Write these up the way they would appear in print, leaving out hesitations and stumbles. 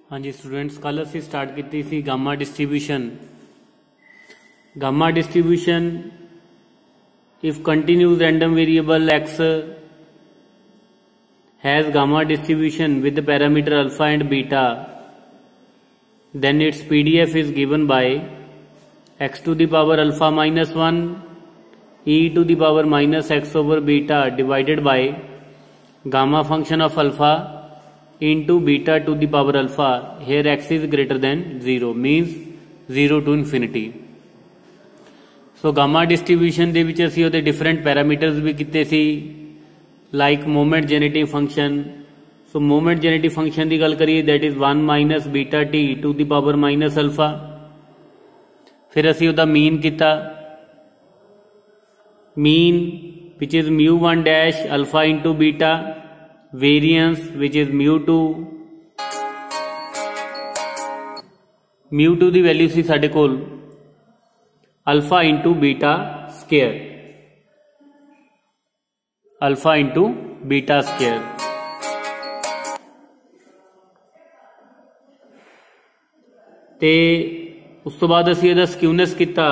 हाँ जी स्टूडेंट्स, कल असी स्टार्ट की थी gamma distribution. Gamma distribution if continuous random variable x has gamma distribution with parameter alpha and beta, then its PDF is given by x to the power alpha minus 1 e to the power minus x over beta divided by gamma function of alpha into beta to the power alpha. Here x is greater than 0 means 0 to infinity. So gamma distribution ਦੇ ਵਿੱਚ ਅਸੀਂ ਉਹਦੇ different parameters ਵੀ ਕੀਤੇ ਸੀ, like moment generating function. So moment generative function की गल करिए that is 1 minus beta T to the power minus alpha. फिर असी उसका मीन किया, mean which is mu 1 dash alpha into beta, variance which is mu 2 की value सी साडे कोल alpha into beta square, alpha into beta square. ते उस तो बाद असी इहदा स्क्यूनेस किया।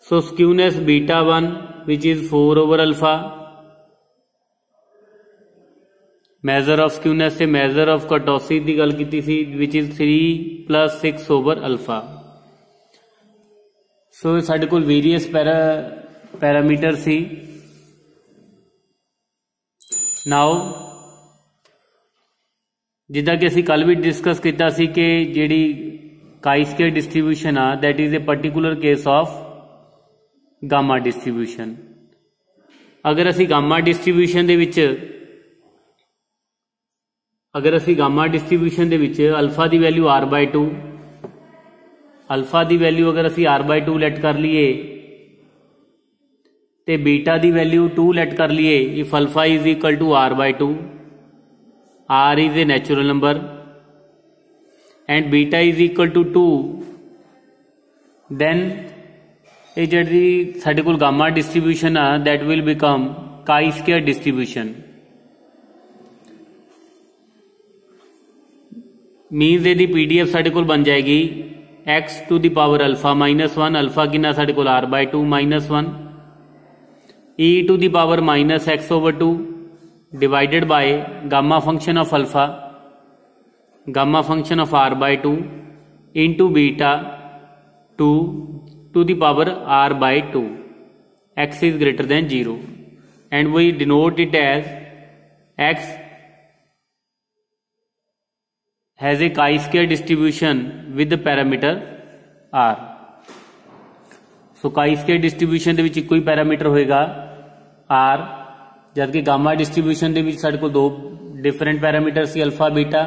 So skewness beta 1 which is 4 over alpha, measure of skewness से मैजर ऑफ कर्टोसी की गल की सी which is 3 plus 6 over alpha. So साडे कोल वेरियस पैरामीटर सी। नाउ जिदा कि असी कल भी डिस्कस किया सी कि जिहड़ी काई स्केयर डिस्ट्रीब्यूशन आ that is a particular case of gamma distribution. अगर असी गामा डिस्ट्रीब्यूशन दे विच अल्फा की वैल्यू r/2, अल्फा की वैल्यू अगर असी r/2 लैट कर लीए ते बीटा की वैल्यू 2 लैट कर लीए, if alpha is equal to r/2, R is a natural number and beta is equal to 2, then ये जी साडे कोल गामा डिस्ट्रीब्यूशन आ that will become chi square distribution. Means यदि PDF साडे कोल बन जाएगी x to the power alpha minus 1, alpha कितना साडे कोल r/2 minus 1 e to the power minus x over 2 divided by gamma function of alpha, gamma function of r/2 into beta 2 to the power r/2, x is greater than 0 and we denote it as x has a chi-square distribution with the parameter r. So chi-square distribution ਦੇ ਵਿੱਚ ਇੱਕੋ ਹੀ parameter होएगा r, जबकि gamma distribution के साडे कोल दो डिफरेंट पैरामीटर सी अल्फा बीटा।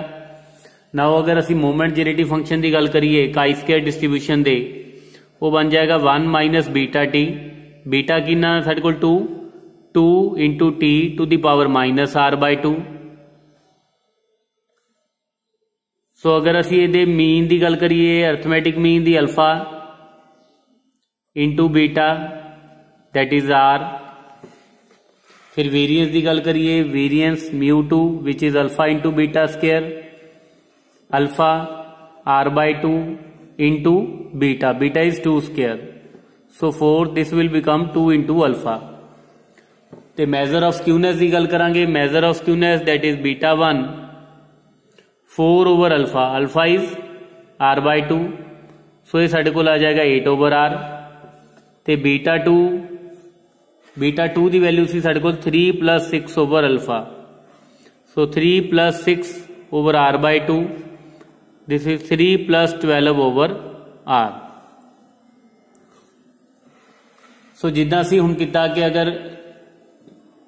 नाउ अगर असी मोमेंट जेनेटिव फंक्शन की गल करिए काई स्केयर डिस्ट्रीब्यूशन दे, वो बन जाएगा 1 माइनस बीटा टी, बीटा कितना साडे कोल 2 into t to the power minus r/2। So अगर असी ये मीन की गल करिए अर्थमैटिक मीन दी alpha into beta that is r। फिर वेरियंस की गल करिए variance mu 2 which is alpha into beta square, alpha r/2 into beta, beta is 2 square. So 4 this will become 2 into alpha. तो measure of skewness की गल करांगे, measure of skewness that is beta 1 4 over alpha, alpha is r/2, सो ये साडे कोल आ जाएगा 8 over r। ते बीटा 2 की वैल्यू सी साडे कोल 3 plus 6 over alpha, so 3 plus 6 over r/2, this is 3 plus 12 over r। So जिदा असी हुण कीता कि अगर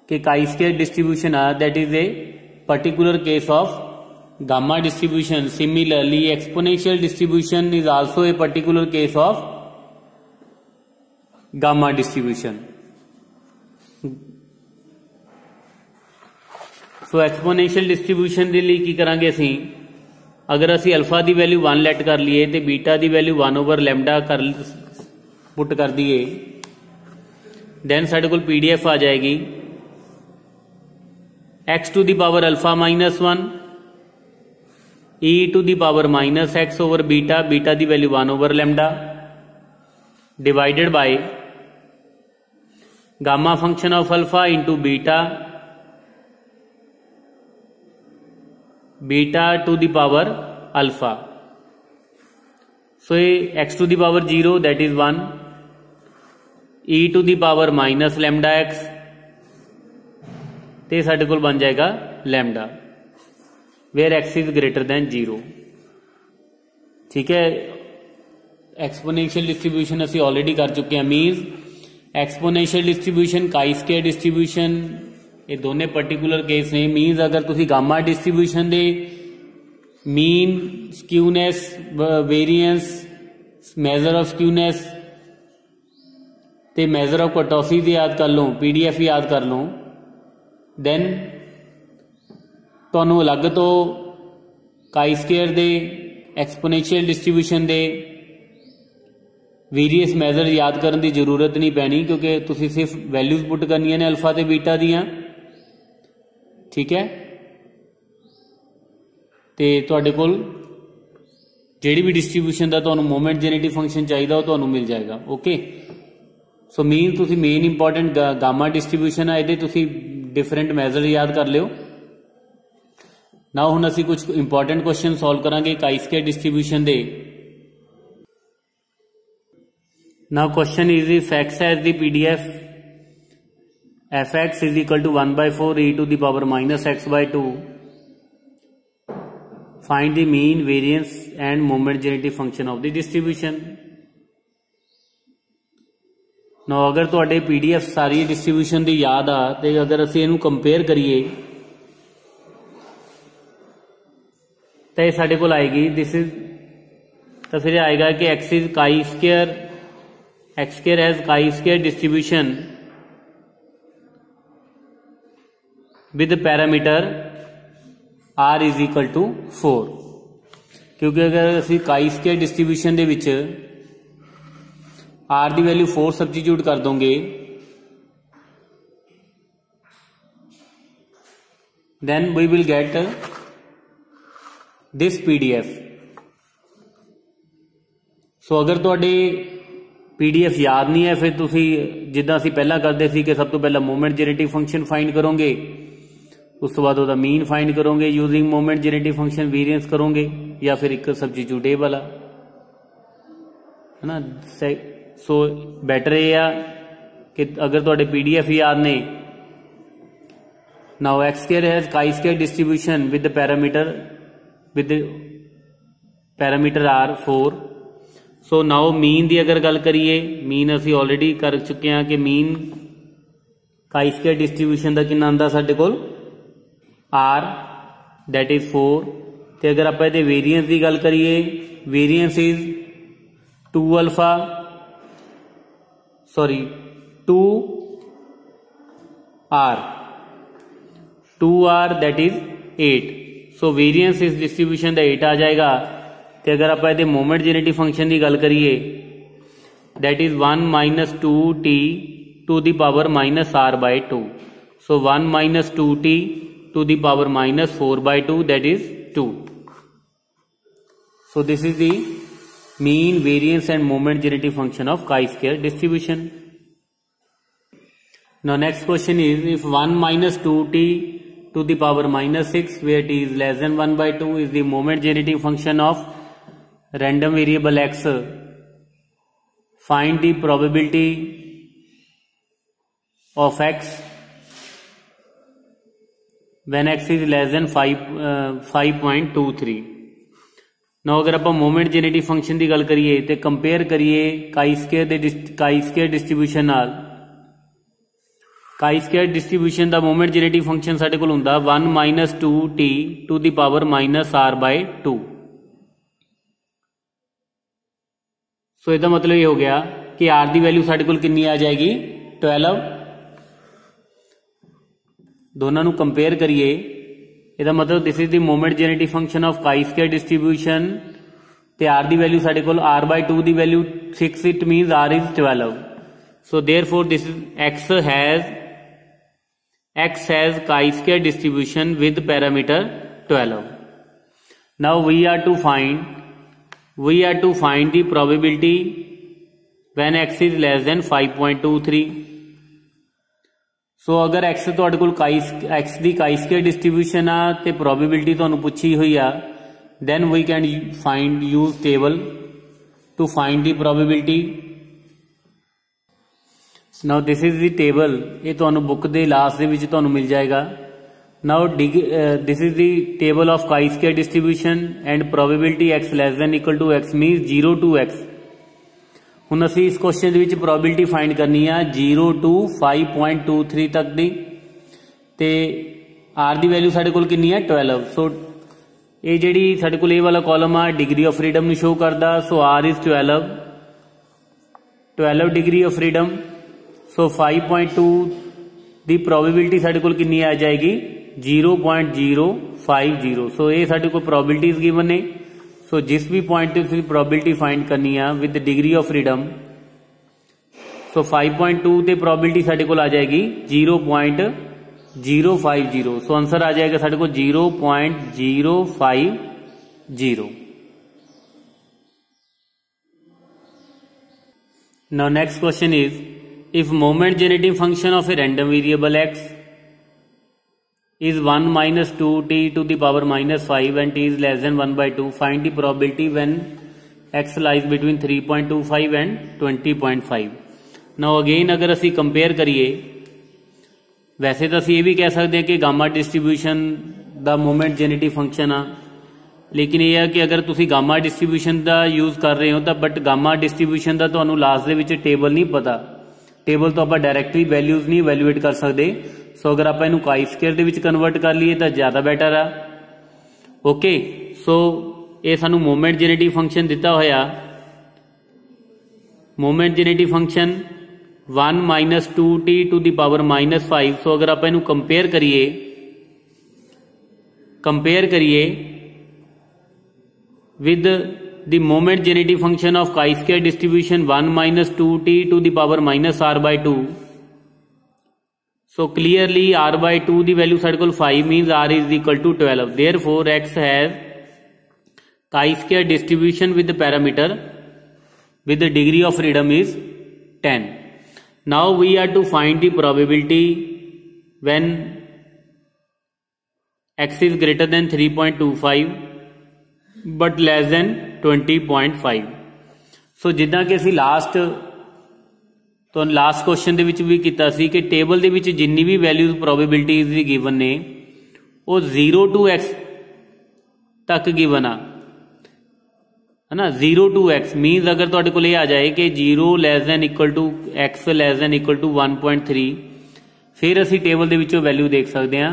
कि काई स्केयर डिस्ट्रीब्यूशन आ that is a particular case of gamma distribution, similarly exponential distribution is also a particular case of gamma distribution. So exponential distribution के लिए की करांगे असी, अगर असी अल्फा की वैल्यू 1 लैट कर लीए तो बीटा की वैल्यू 1 ओवर लैम्डा कर पुट कर दिए, दैन साडे कोल PDF आ जाएगी x to the power alpha minus 1 e to the power minus x over beta, beta की value 1 over lambda, divided by gamma function of alpha into beta, beta to the power alpha. So ये X to the power 0 that is 1, E to the power minus lambda X, तो साढ़े को बन जाएगा lambda where x is greater than 0। ठीक है, exponential distribution असी already कर चुके हैं। मीन्स एक्सपोनेंशियल डिस्ट्रीब्यूशन, काई स्क्वायर डिस्ट्रीब्यूशन, ये दोनों पर्टिकुलर केस ने। मीन्स अगर तुसी gamma distribution they mean skewness, variance, major of skewness ते मेजर ऑफ कर्टोसिस याद कर लो, पीडीएफ याद कर लो, दैन तुहानू अलग तो काई स्क्वायर दे एक्सपोनेंशियल डिस्ट्रीब्यूशन दे वेरियस मेजर याद करने की जरूरत नहीं पैनी, क्योंकि तुसी सिर्फ वैल्यूज पुट करनियां ने अल्फा ते बीटा दियां। ठीक है, ते तुहाडे कोल जिहड़ी भी डिस्ट्रीब्यूशन का तुहानू मोमेंट जेनेटिव फंक्शन चाहिए वो तुहानू मिल जाएगा। ओके, सो मीन तुसी मेन इंपॉर्टेंट गामा डिस्ट्रीब्यूशन है, ये तुसी डिफरेंट मेजर याद कर लियो। नाउ हुण असीं कुछ इंपॉर्टेंट क्वेश्चन सॉल्व करांगे काई स्क्वायर डिस्ट्रीब्यूशन दे। Now question is if x has the PDF f x is equal to 1/4 e to the power minus x/2, find the mean, variance and moment generative function of the distribution. Now अगर तुहाडे PDF सारी distribution दी याद आ ते अगर असीं इहनूं compare करिए तो ये साढ़े को आएगी दिस इज, तो फिर आएगा कि X is chi square, X square has chi square distribution with parameter R is equal to 4, क्योंकि अगर असी काई स्क्वायर डिस्ट्रीब्यूशन दे विच आर की वैल्यू 4 सब्सटीट्यूट कर दोगे then we will get this PDF. So अगर तुहाडे पीडीएफ याद नहीं है फिर तुसी जिद्दां असीं पहला करदे सी कि सब तो पहला मोमेंट जेनेटिव फंक्शन फाइंड करोगे, उस तो बाद उसदा मीन फाइंड करोगे using moment generative function, variance करोगे या फिर एक सब्सटीट्यूट ए वाला, है ना। सो बैटर ये आ कि अगर तुहाडे पीडीएफ याद ने, now x square has chi square distribution with parameter r 4। So now mean की अगर गल करिए, मीन असी ऑलरेडी कर चुके हैं कि मीन काई स्क्वायर डिस्ट्रीब्यूशन का कितना आंदा साडे कोल आर दैट इज 4। तो अगर आप ये वेरिएंस की गल करिए, variance is 2 alpha, sorry 2 r that is 8। So variance इस डिस्ट्रीब्यूशन का 8 आ जाएगा। तो अगर आप ये मोमेंट जेनेटिव फंक्शन की गल करिए that is 1 minus 2t to the power minus r/2। So 1 minus 2t to the power minus 4/2 that is 2। So this is the mean, variance and moment generative function of chi square distribution. Now next question is if 1 minus 2t to the power minus 6 where t is less than 1/2 is the moment genetic function of random variable x, find the probability of x when x is less than 5.23। Now अगर आप moment generative function की गल करिए तो compare करिए काई square distribution नाल। Chi square distribution का मोमेंट जेनेटिव फंक्शन साडे कोल हुंदा 1 minus 2t to the power minus r/2। So इसका मतलब ये हो गया कि r की वैल्यू साडे कोल कितनी आ जाएगी 12। दोनों को कंपेयर करिए, इसका मतलब this is the moment generative function of chi square distribution. तो r की वैल्यू साडे कोल r/2 की value 6, it means r is 12। So therefore this is x has chi square distribution with parameter 12। Now we are to find the probability when x is less than 5.23। So अगर x तुहाडे कोल x दी काई square distribution आ ते probability तुहानू पुछी हुई आ, then we can use table to find the probability. Now this is the table, ये तुहानू बुक दे लास्ट दे विच तुहानू मिल जाएगा। Now this is the table of chi square distribution and probability x less than equal to x means 0 to x। हुण असीं इस question दे विच प्रोबेबिलिटी फाइंड करनी है 0 to 5.23 तक दी, ते r दी वैल्यू साडे कोल कितनी है 12। सो ये जिहड़ी साडे कोल ये वाला कॉलम आ डिग्री ऑफ फ्रीडम नू शो करदा। So r is 12 degree of freedom. So 5.2 दी प्रोबेबिलिटी साडे कोल कितनी आ जाएगी 0.050। सो ये साडे कोल प्रोबेबिलिटीज गिवन ने। सो जिस भी पॉइंट ते तुसीं प्रोबेबिलिटी फाइंड करनी है with degree of freedom, so 5.2 ते प्रोबेबिलिटी साडे कोल आ जाएगी 0.050। सो आंसर आ जाएगा साडे कोल 0.050। Now next question is if moment generating function of a random variable x is 1 minus 2t to the power minus 5 and t is less than 1/2, find the probability when x lies between 3.25 and 20.5। now again अगर असी compare करिए, वैसे तो असी ये भी कह सकते हैं कि गामा डिस्ट्रीब्यूशन दा मोमेंट जेनेटिव फंक्शन आ, लेकिन यह है कि अगर तुसी गामा डिस्ट्रीब्यूशन दा यूज कर रहे हो तो बट गामा डिस्ट्रीब्यूशन दा तुहानू लास्ट दे विच टेबल नहीं पता, टेबल तो आप डायरैक्टली वैल्यूज नहीं वैल्यूएट कर सकते। सो अगर आप इनू chi square they which convert कर लीए तो ज्यादा बैटर आ। ओके, सो ये सानू मोमेंट जेनेटिव फंक्शन दिता होया, moment generative function 1 minus 2t to the power minus 5। सो अगर आप इनू कंपेयर करिए with the moment genetic function of chi-square distribution 1 minus 2t to the power minus r/2। so clearly r/2 the value साडे कोल 5 means r is equal to 12। therefore x has chi-square distribution with the parameter with the degree of freedom is 10। now we are to find the probability when x is greater than 3.25 but less than 20.5। सो जिद्दां कि असीं last question दे विच भी कीता सी कि table दे विच जिन्नी भी values probabilities the given ने वो 0 to x तक गिवन आ, है ना। 0 to x मीनस अगर तुहाडे कोल आ जाए कि 0 less than equal to x less than equal to 1.3, फिर असीं टेबल दे विचों वैल्यू देख सकते हैं।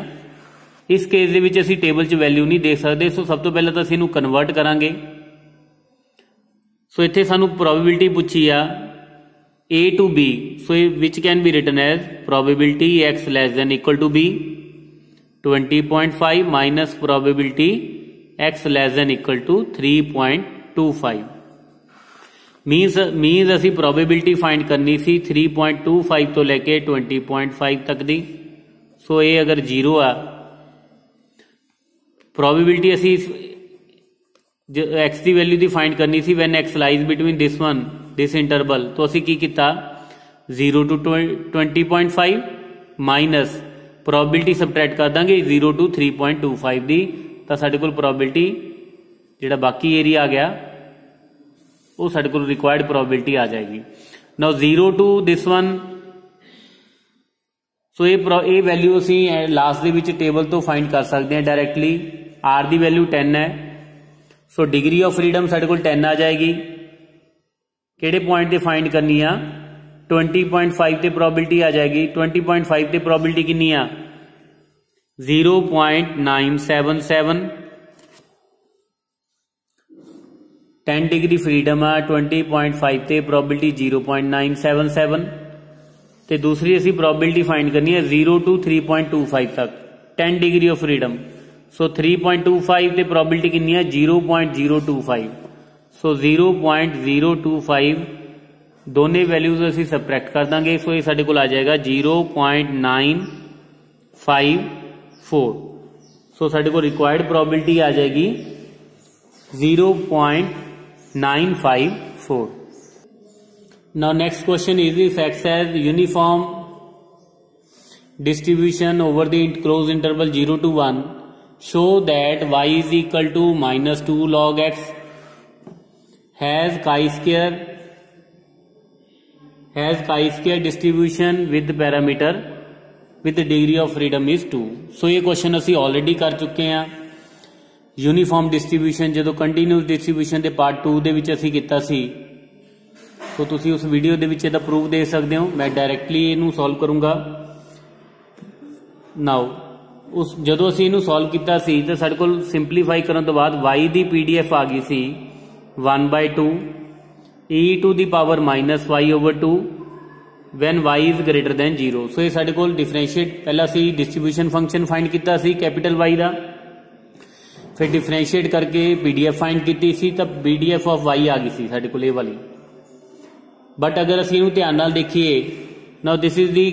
इस केस दे विच असीं टेबल च वैल्यू नहीं देख सकते। सो सब तो पहले तो असीं इहनूं कन्वर्ट करांगे। सो इत्थे सानू प्रोबेबिलिटी पूछी आ a to b, so which can be written as probability x less than equal to b 20.5 minus probability x less than equal to 3.25। Means असी प्रोबेबिलिटी फाइंड करनी सी 3.25 तो लेके 20.5 तक दी। सो ये अगर 0 आ, प्रोबेबिलिटी असी एक्स की वैल्यू की फाइंड करनी सी when X lies between this interval. तो असी की किता 0 to 20.5 माइनस प्रोबेबिलिटी सबट्रैक्ट कर देंगे 0 to 3.25 दी, तो साडे कोल प्रोबेबिलिटी जिहड़ा बाकी एरिया आ गया वो साडे कोल रिक्वायर्ड प्रोबेबिलिटी आ जाएगी। नाउ 0 to दिस वन, सो ये वैल्यू असी लास्ट दे विच टेबल तो फाइंड कर सकते हैं डायरैक्टली। आर दी वैल्यू 10 है, सो डिग्री ऑफ फ्रीडम साडे कोल 10 आ जाएगी। किहड़े पॉइंट ते फाइंड करनी आ 20.5 ते प्रोबेबिलिटी आ जाएगी। 20.5 ते प्रोबेबिलिटी कितनी आ 0.977। 10 डिग्री फ्रीडम आ 20.5 ते प्रोबेबिलिटी 0.977 ते दूसरी असी प्रोबेबिलिटी फाइंड करनी है 0 to 3.25 तक 10 डिग्री ऑफ फ्रीडम। सो 3.25 ते प्रोबेबिलिटी कितनी है 0.025। सो 0.025 दोनों वैल्यूज असी सबट्रैक्ट कर देंगे। सो ये साडे कोल आ जाएगा 0.954। सो साडे कोल रिक्वायर्ड प्रोबेबिलिटी आ जाएगी 0.954. Now next question is, if x has uniform distribution over the closed interval 0 to 1, show that y is equal to minus 2 log x has chi-square distribution with parameter with the degree of freedom is 2. So ये question असी already कर चुके हैं. Uniform distribution जो continuous distribution के part 2 ਦੇ ਵਿੱਚ ਅਸੀਂ ਕੀਤਾ ਸੀ, सो तुसी उस वीडियो ਦੇ ਵਿੱਚ ਇਹਦਾ प्रूफ दे सकते हो. मैं डायरैक्टली ਇਹਨੂੰ सॉल्व करूंगा. नाउ उस ਜਦੋਂ ਅਸੀਂ ਇਹਨੂੰ सॉल्व ਕੀਤਾ ਸੀ ਤਾਂ ਸਾਡੇ ਕੋਲ ਸਿੰਪਲੀਫਾਈ ਕਰਨ ਤੋਂ ਬਾਅਦ y ਦੀ पीडीएफ आ गई सी 1/2 e to the power minus y over 2 when y is greater than 0. So ये साडे कोल डिफरेंशिएट पहला सी डिस्ट्रीब्यूशन फंक्शन फाइंड किया सी कैपिटल y का, फिर डिफरेंशिएट करके पीडीएफ फाइंड की सी, तब पीडीएफ ऑफ y आ गई सी साडे कोल ये वाली. बट अगर असीं इहनूं ध्यान नाल देखिए, now this is the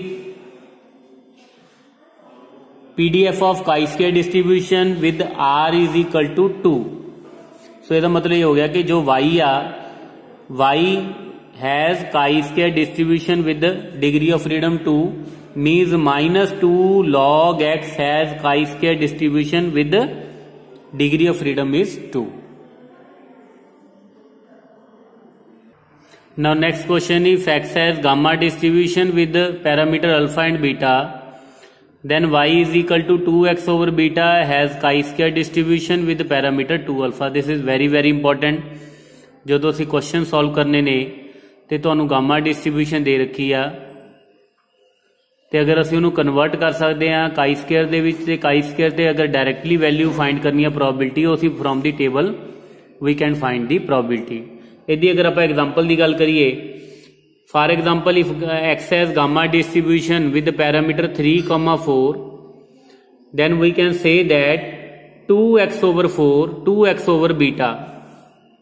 PDF of chi-square distribution with r is equal to 2. So इसका मतलब ये हो गया कि जो y uh, y has chi-square distribution with degree of freedom 2 means minus 2 log x has chi-square distribution with degree of freedom is 2. Now next question, if x has gamma distribution with parameter alpha and beta, then y is equal to 2x over beta has chi-square distribution with parameter 2 alpha. This is very important. जो असीं question solve करने ने ते तुहानूं gamma distribution दे रखी आ, ते अगर असीं उहनूं कन्वर्ट कर सकते हैं काई स्केयर दे विच, ते काई स्केयर ते अगर डायरैक्टली वैल्यू फाइंड करनी है प्रोबेबिलिटी, असीं from the table we can find the probability. इहदी अगर आपां एग्जांपल की गल करिए, for example if x has gamma distribution with parameter 3,4, then we can say that 2x over 4 2x over beta.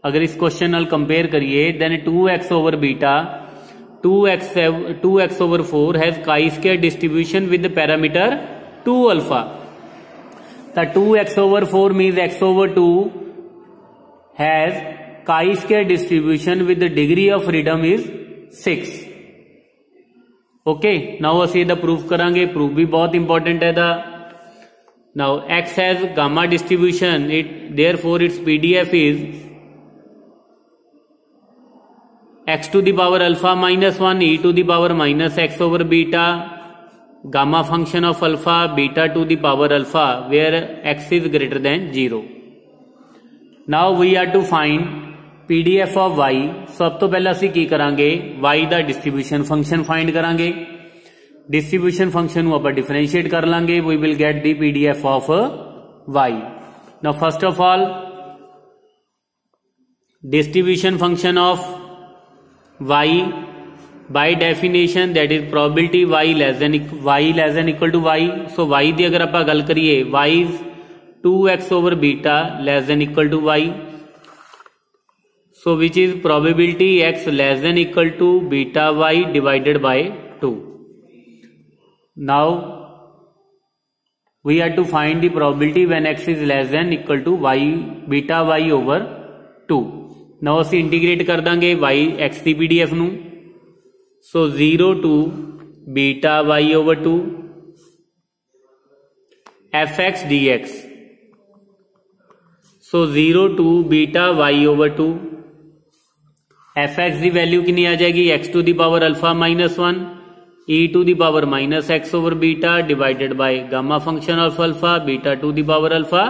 अगर इस क्वेश्चन नाल कंपेयर करिए, then 2x over beta 2x over 4 has chi-square distribution with parameter 2 alpha. तो 2x over 4 means x over 2 has chi-square distribution with degree of freedom is 6. Okay, now असीं इहदा proof करांगे. Proof भी बहुत important है. Now x has gamma distribution, it therefore it's PDF is x to the power alpha minus 1 e to the power minus x over beta gamma function of alpha beta to the power alpha where x is greater than 0. Now we are to find pdf of y. सब तो पहला असीं की करांगे, y दा distribution function find करांगे. Distribution function नूं आपां डिफरेंशिएट कर लांगे. We will get the pdf of y. Now first of all distribution function of y by definition that is probability y less than equal to y. so y दी अगर आप गल करिए, y is 2x over beta less than equal to y. so which is probability x less than equal to beta y divided by 2. now we are to find the probability when x is less than equal to y beta y over 2. Now असीं integrate कर देंगे y x की PDF नूं. So 0 to beta y over 2 fx dx. So 0 to beta y over 2 fx की value कितनी आ जाएगी, x to the power alpha minus 1 e to the power minus x over beta divided by gamma function of alpha beta to the power alpha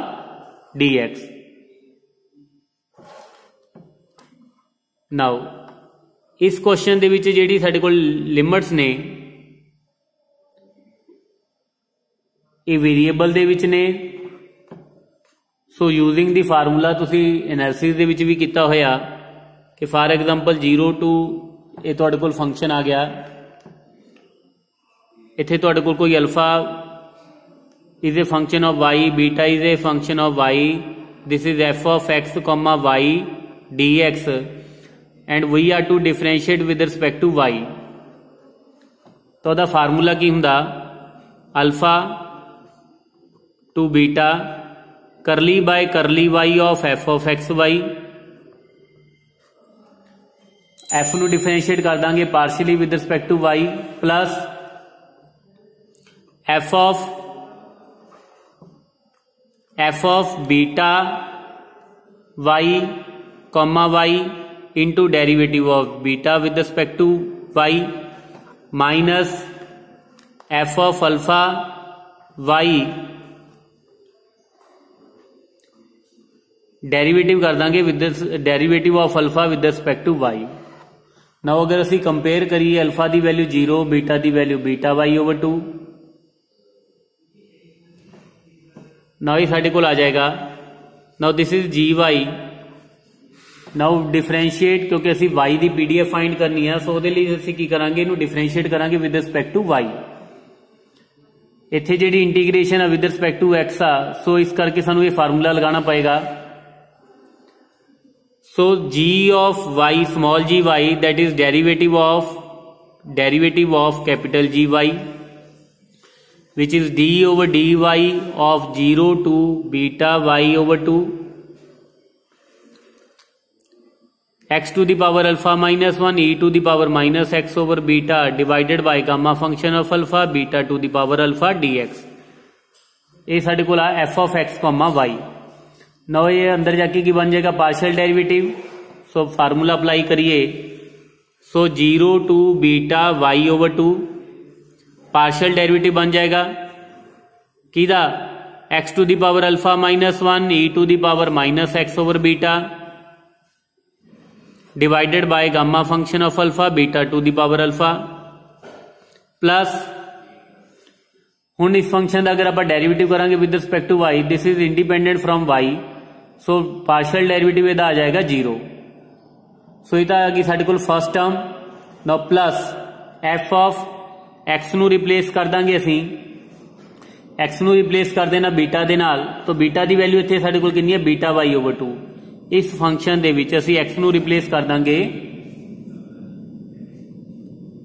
dx. Now इस question दे विच जिहड़ी साडे कोल limits ने, ये वेरीएबल दे विच ने. सो यूजिंग दी फार्मूला तुसी analysis दे विच भी किया होया कि फॉर एग्जांपल 0 टू ये तुहाडे कोल फंक्शन आ गया, इत्थे तुहाडे कोल कोई alpha is a function of y, beta is a function of y, this is f of x, y dx and we are to differentiate with respect to y. तो दा formula की हुंदा, alpha to beta curly by curly y of f of x y. F नू differentiate कर देंगे partially with respect to y plus f of beta y comma y into derivative of beta with respect to y minus f of alpha y derivative कर देंगे with derivative of alpha with respect to y. Now अगर असी compare करिए alpha की value 0 beta की value beta Y over 2, now ये साडे कोल आ जाएगा। Now this is g y. Now differentiate क्योंकि असी वाई की पीडीएफ फाइंड करनी है, सो उसदे लई असी की करांगे इनू डिफरेंशिएट करांगे विद रिस्पेक्ट टू वाई। इत्थे जिहड़ी इंटीग्रेशन है विद रिस्पेक्ट टू एक्स आ, सो इस करके सानू ये फार्मूला लगाना पएगा। So ji of Y small ji Y that is derivative of capital G Y which is D over D Y of 0 to beta Y over 2 X to the power alpha minus 1 E to the power minus x over beta divided by gamma function of alpha beta to the power alpha D x. ये साडे कोल आ f of x comma y. Now ये अंदर जाके की बन जाएगा partial derivative. So formula apply करिए। So 0 to beta Y over 2 partial derivative बन जाएगा किदा x to the power alpha minus 1 E to the power minus x over beta divided by gamma function of alpha beta to the power alpha plus हुण इस function का अगर आप derivative करांगे with respect to y this is independent from y, so partial derivative इहदा आ जाएगा 0। So इहदा आ गई साडे कोल first term. Now plus f of x नू रिप्लेस कर देंगे असी, एक्स नू रिप्लेस कर देना बीटा दे नाल, तो बीटा की वैल्यू इत्थे साडे कोल कितनी है बीटा वाई ओवर 2। इस फंक्शन दे विच असी एक्स नू रिप्लेस कर देंगे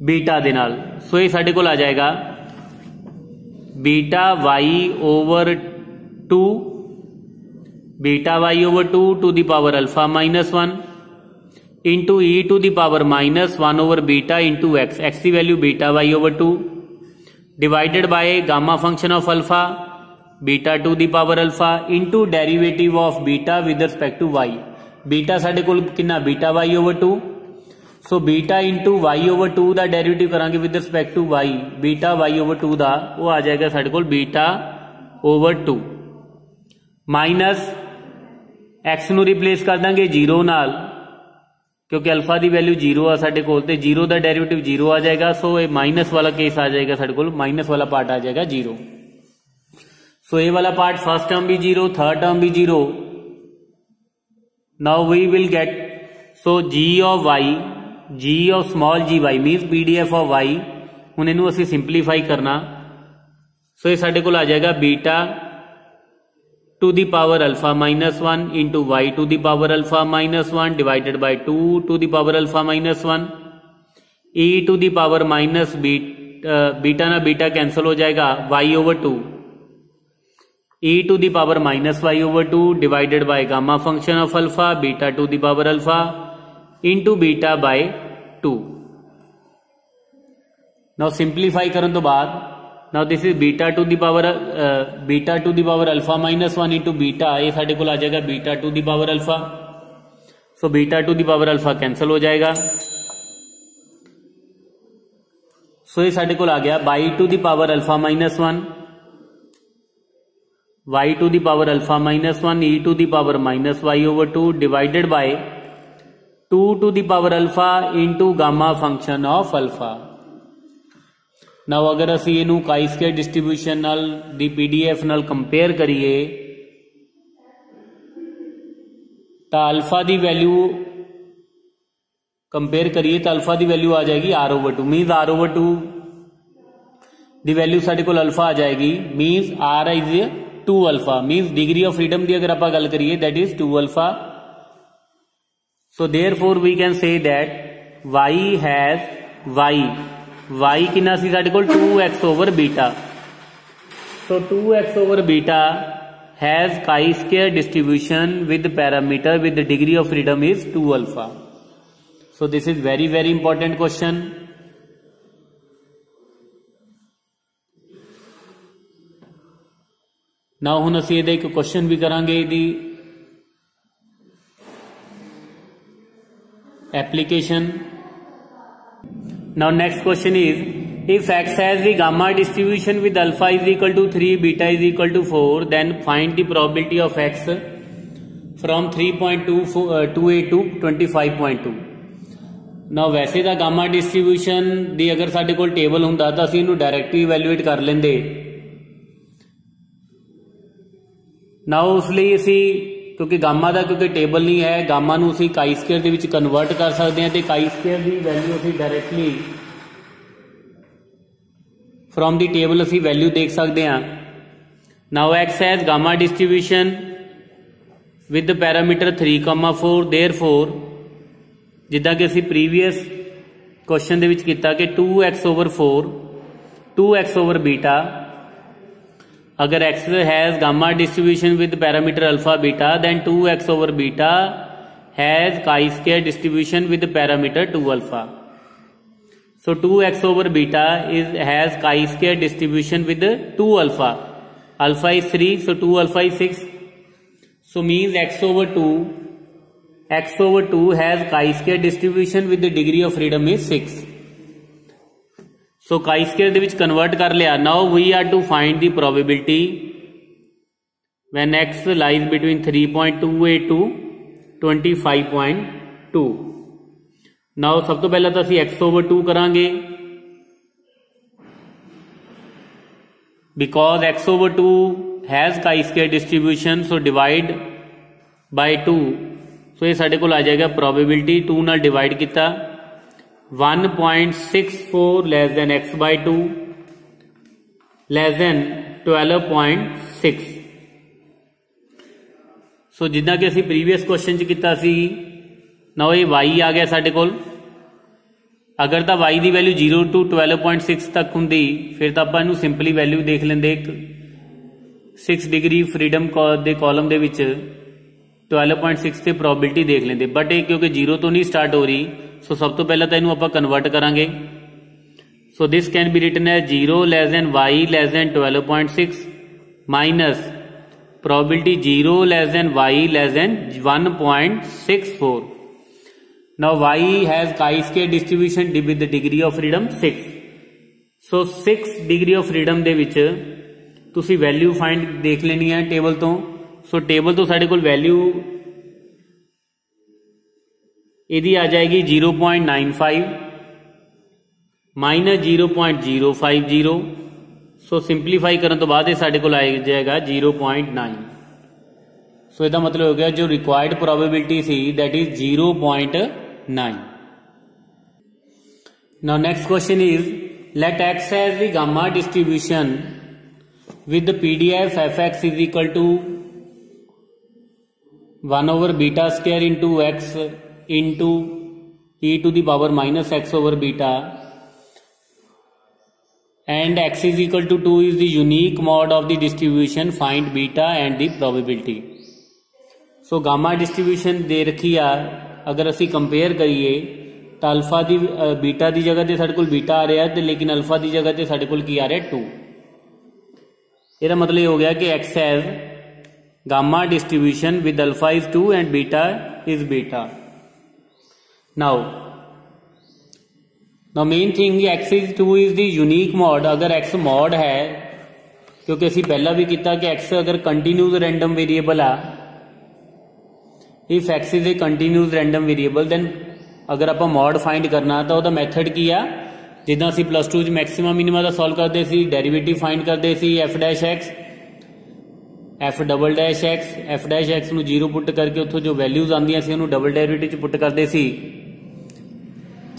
बीटा दे नाल। सो ये साडे कोल आ जाएगा beta Y over 2 beta Y over 2 to the power alpha minus 1 into e to the power minus 1 over beta into x, x की value beta Y over 2 divided by gamma function of alpha beta to the power alpha into derivative of beta with respect to y. Beta साडे कोल कितना beta Y over 2, so beta into y over 2 का derivative करांगे with respect to y, beta Y over 2 का वो आ जाएगा साडे कोल बीटा ओवर 2 माइनस एक्स नू रिप्लेस कर देंगे 0 नाल क्योंकि अल्फा की वैल्यू 0 आ साडे कोल, ते 0 का डेरिवेटिव 0 आ जाएगा। सो ये माइनस वाला केस आ जाएगा साडे कोल, माइनस वाला पार्ट आ जाएगा 0। सो ये वाला पार्ट फर्स्ट टर्म भी 0 थर्ड टर्म भी 0। Now we will get so ji of y g of small ji y means PDF of y. हुण इनू असीं सिंपलीफाई करना। सो ये साडे कोल आ जाएगा beta to the power alpha minus 1 into y to the power alpha minus 1 divided by 2 to the power alpha minus 1 E to the power minus beta ना बीटा कैंसिल हो जाएगा y over 2 e to the power minus y over 2 divided by gamma function of alpha beta to the power alpha into beta by 2। Now simplify करने तो बाद now this is beta to the power alpha minus 1 into beta, ये साडे कोल आ जाएगा beta to the power alpha. So beta to the power alpha cancel हो जाएगा। सो ये साडे कोल आ गया by to the power alpha minus 1 y to the power alpha minus 1 E to the power minus y over 2 divided by 2 to the power alpha into gamma function of alpha. Now अगर असी इनू काई square distribution नाल दी PDF नाल compare करिए तो alpha दी value compare करिए तो अल्फा दी वैल्यू आ जाएगी r over 2 means r over 2 the value साडे कोल अल्फा आ जाएगी means r is 2 alpha means degree of freedom की अगर आप गल करिए that is 2 alpha. So therefore we can say that y has y कितना सी साडे कोल 2x over beta. So 2x over beta has chi square distribution with parameter with degree of freedom is 2 alpha. So this is very very important question. Now हुण असीं इहदा एक question भी करांगे इहदी application. Now next question is if x has the gamma distribution with alpha is equal to 3 beta is equal to 4 then find the probability of x from 3.28 to 25.2। now वैसे ਤਾਂ gamma distribution ਦੀ अगर ਸਾਡੇ ਕੋਲ table ਹੁੰਦਾ ਤਾਂ ਅਸੀਂ ਇਹਨੂੰ directly evaluate ਕਰ ਲੈਂਦੇ। ਨਾਓ ਉਸ ਲਈ ਅਸੀਂ ਕਿਉਂਕਿ गामा ਦਾ ਕਿਉਂਕਿ ਟੇਬਲ ਨਹੀਂ ਹੈ, गामा ਨੂੰ ਅਸੀਂ ਕਾਈ ਸਕੁਅਰ ਦੇ ਵਿੱਚ ਕਨਵਰਟ ਕਰ ਸਕਦੇ ਹਾਂ ਤੇ ਕਾਈ ਸਕੁਅਰ ਦੀ ਵੈਲਿਊ ਅਸੀਂ ਡਾਇਰੈਕਟਲੀ फ्रॉम दी टेबल असी वैल्यू देख सकते हैं। Now x has gamma distribution with parameter 3,4 therefore जिदा कि असी प्रीवियस क्वेश्चन दे विच कीता कि 2x/4 2x/ बीटा। अगर x has gamma distribution with parameter alpha beta then 2x/ beta has chi square distribution with parameter 2 alpha. So 2x/ beta has chi square distribution with 2 alpha. Alpha is 3, so 2 alpha is 6. So means x/2 has chi square distribution with the degree of freedom is 6. So chi square ਦੇ ਵਿੱਚ convert ਕਰ ਲਿਆ। Now we are to find the probability when x lies between 3.28 to 25.2। Now सब तो पहला तो असी x/2 करांगे because x/2 has chi square distribution so divide by 2। सो ये साडे कोल आ जाएगा प्रोबेबिलिटी 2 नाल डिवाइड किया 1.64 less than x/2 less than 12.6। सो जिदा कि असी प्रीवियस क्वेश्चन च किया सी ना ये y आ गया साडे कोल। अगर तो y की वैल्यू 0 to 12.6 तक होंगी फिर तो आप इनू सिंपली वैल्यू देख लेंगे 6 डिग्री फ्रीडम के कॉलम दे विच 12.6 से प्रोबेबिलिटी देख लेंगे। बट ये क्योंकि 0 तो नहीं स्टार्ट हो रही सो सब तो पहले तो इनू आप कन्वर्ट करांगे। So this can be written as 0 less than y less than 12.6 minus probability 0 less than y less than 1.64। Now y has chi square distribution with the degree of freedom 6. So 6 degree of freedom ਦੇ ਵਿੱਚ ਤੁਸੀਂ value find देख लेनी है table तो। सो table तो साढ़े कोल value ਇਹਦੀ आ जाएगी 0.95 माइनस 0.050। सो सिंपलीफाई करने तो बाद साढ़े कोल आ जाएगा 0.9। सो इसका मतलब हो गया जो required probability see that is 0.9। Now next question is let x has the gamma distribution with the PDF fx is equal to 1/beta square into x into e to the power minus x/beta and x is equal to 2 is the unique mode of the distribution, find beta and the probability। So gamma distribution दे रखी आ अगर असी compare करिए तो alpha दी beta की जगह ते साडे कोल बीटा आ रहा है लेकिन अल्फा की जगह ते साडे कोल की आ रहा है 2। इसका मतलब हो गया कि x has gamma distribution with alpha is 2 and beta is beta. Now main thing x is 2 is the unique mode. अगर एक्स मॉड है क्योंकि असी पहला भी किया कि एक्स अगर कंटिन्यूस रैंडम वेरिएबल आ if x is a continuous random variable then अगर आप मॉड फाइंड करना तो वह मैथड की आ जिदा असी +2 मैक्सिमा मिनिमा का सॉल्व करते सी डेरिवेटिव फाइंड करते सी f' x f'' x नू 0 पुट करके उतो जो वैल्यूज आंदियां सी उन्होंने डबल डेरिवेटिव च पुट करते सी।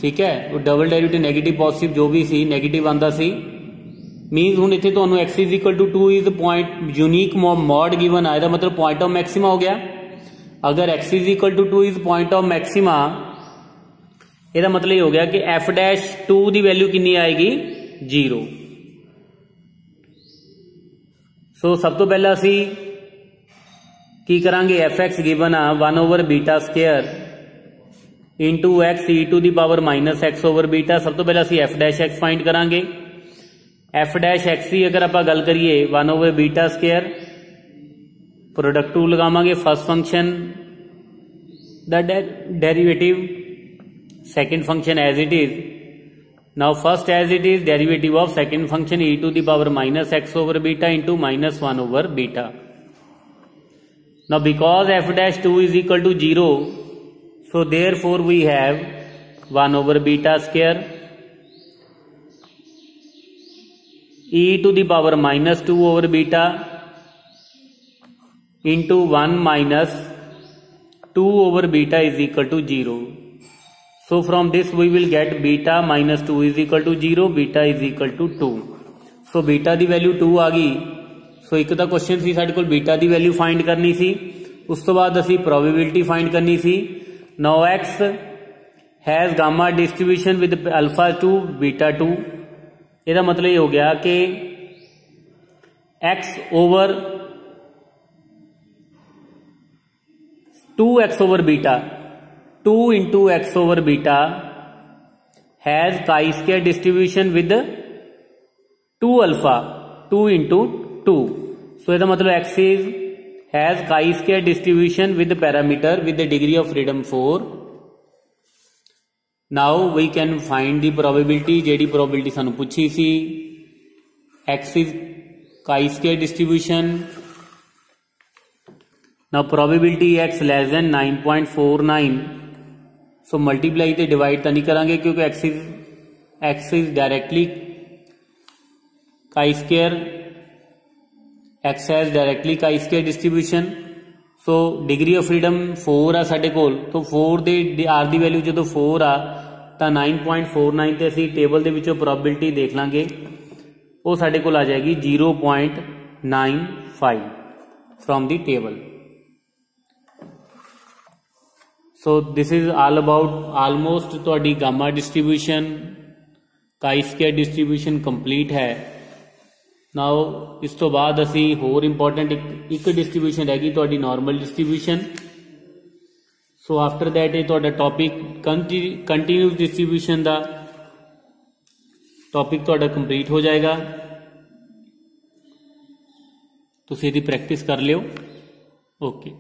ठीक है वो डबल डेरिवेटिव नेगेटिव पॉजिटिव जो भी सी नेगेटिव आंदा सी मीनस हुण इत्थे तुहानू x is equal to 2 is point unique mode given आया मतलब पॉइंट ऑफ मैक्सिमा हो गया। अगर x is equal to 2 is point of maxima ਇਹਦਾ मतलब ये हो गया कि f'2 की वैल्यू कितनी आएगी 0। सो सब तो पहला असी की करांगे एफ एक्स गिवन आ 1/β² into x e to the power -x/β। सब तो पहले असी एफ डैश एक्स फाइंड करांगे। एफ डैश एक्स की अगर आप गल करिए 1/β², प्रोडक्ट टू लगावांगे first function the derivative, second function as it is. Now first as it is derivative of second function e to the power -x/β into -1/β। Now because f dash 2 is equal to 0, so therefore we have 1/β² e to the power -2/β into 1 minus 2/β is equal to 0. So from this we will get β minus 2 is equal to 0, β is equal to 2. So β the value 2 आ गई। सो एक तो question सी साडे कोल β ਦੀ value find करनी सी, उस तो बाद असी probability find करनी सी। Now x has gamma distribution with alpha 2 beta 2। ਇਹਦਾ मतलब ये हो गया कि x over 2x/β 2 into x/β has chi-square distribution with 2 alpha 2 into 2। So ਇਹਦਾ मतलब x is has chi-square distribution with the parameter with the degree of freedom 4। Now we can find the probability, JD probability सानू पूछी सी, x is chi-square distribution। Now probability x less than 9.49, so multiply ते divide तो नहीं करांगे क्योंकि x is directly chi-square, x has directly chi-square distribution। So degree of freedom 4 आ साडे कोल, तो 4 they are the value जो 4 आ तो 9.49 ते असी टेबल दे विचों प्रोबेबिलिटी देख लांगे, वो साडे कोल आ जाएगी 0.95 from the table. So this is all about almost तुहाडी gamma distribution chi-square distribution complete है। नाउ इस तो बाद असी होर इंपॉर्टेंट एक डिस्ट्रीब्यूशन रहेगी तुहाडी normal distribution. So after that ये तुहाडा टॉपिक कंटीन्यूस डिस्ट्रीब्यूशन दा टॉपिक तुहाडा कंप्लीट हो जाएगा। तुसीं इहदी प्रैक्टिस कर लियो। ओके।